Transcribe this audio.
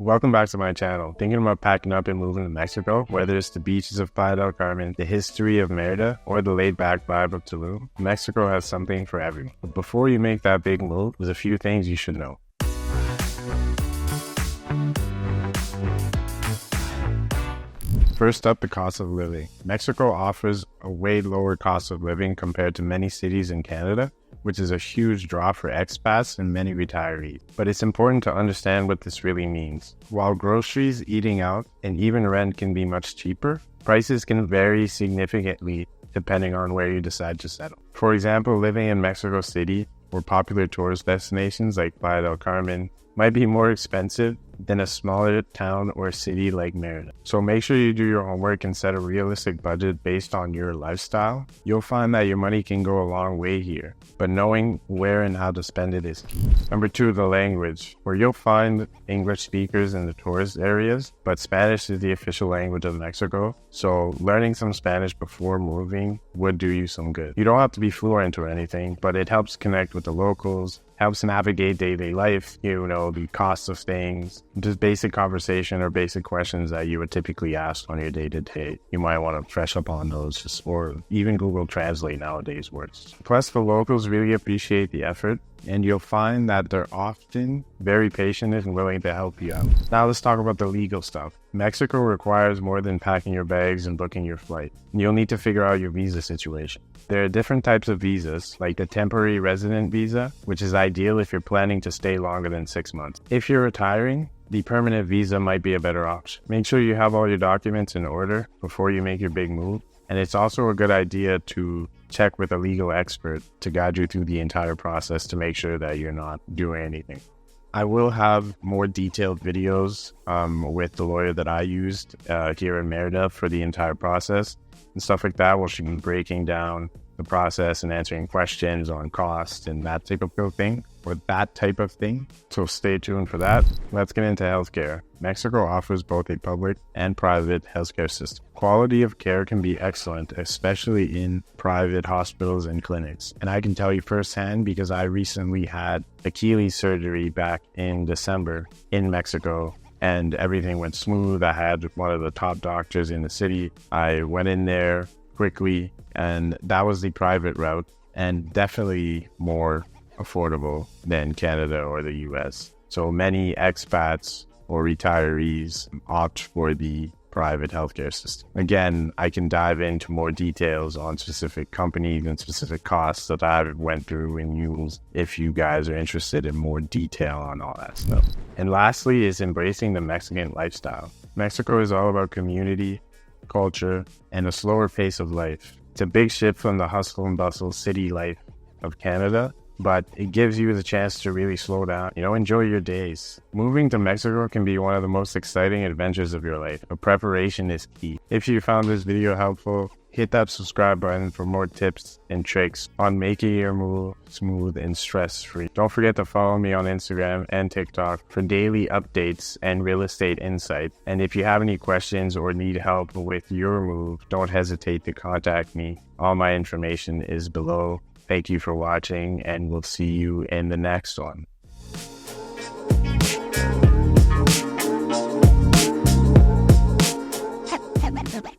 Welcome back to my channel. Thinking about packing up and moving to Mexico? Whether it's the beaches of Playa del Carmen, the history of Merida, or the laid-back vibe of Tulum, Mexico has something for everyone. But before you make that big move, there's a few things you should know. First up, the cost of living. Mexico offers a way lower cost of living compared to many cities in Canada, which is a huge draw for expats and many retirees. But it's important to understand what this really means. While groceries, eating out, and even rent can be much cheaper, prices can vary significantly depending on where you decide to settle. For example, living in Mexico City or popular tourist destinations like Playa del Carmen might be more expensive than a smaller town or city like Merida. So make sure you do your homework and set a realistic budget based on your lifestyle. You'll find that your money can go a long way here, but knowing where and how to spend it is key. Number 2, the language, where you'll find English speakers in the tourist areas, but Spanish is the official language of Mexico, so learning some Spanish before moving would do you some good. You don't have to be fluent or anything, but it helps connect with the locals, helps navigate daily life, the cost of things, just basic conversation or basic questions that you would typically ask on your day-to-day. You might want to fresh up on those, or even Google Translate nowadays works. Plus, the locals really appreciate the effort, and you'll find that they're often very patient and willing to help you out. Now let's talk about the legal stuff. Mexico requires more than packing your bags and booking your flight. You'll need to figure out your visa situation. There are different types of visas, like the temporary resident visa, which is ideal if you're planning to stay longer than 6 months. If you're retiring, the permanent visa might be a better option. Make sure you have all your documents in order before you make your big move. And it's also a good idea to check with a legal expert to guide you through the entire process to make sure that you're not doing anything. I will have more detailed videos with the lawyer that I used here in Merida for the entire process and stuff like that, where she'll be breaking down the process and answering questions on cost and that type of thing. So stay tuned for that. Let's get into healthcare. Mexico offers both a public and private healthcare system. Quality of care can be excellent, especially in private hospitals and clinics. And I can tell you firsthand because I recently had Achilles surgery back in December in Mexico, and everything went smooth. I had one of the top doctors in the city. I went in there quickly, and that was the private route, and definitely more affordable than Canada or the US. So many expats or retirees opt for the private healthcare system. Again, I can dive into more details on specific companies and specific costs that I went through and used if you guys are interested in more detail on all that stuff. And lastly is embracing the Mexican lifestyle. Mexico is all about community, culture, and a slower pace of life. It's a big shift from the hustle and bustle city life of Canada, but it gives you the chance to really slow down, enjoy your days. Moving to Mexico can be one of the most exciting adventures of your life, but preparation is key. If you found this video helpful, hit that subscribe button for more tips and tricks on making your move smooth and stress-free. Don't forget to follow me on Instagram and TikTok for daily updates and real estate insight. And if you have any questions or need help with your move, don't hesitate to contact me. All my information is below. Thank you for watching, and we'll see you in the next one.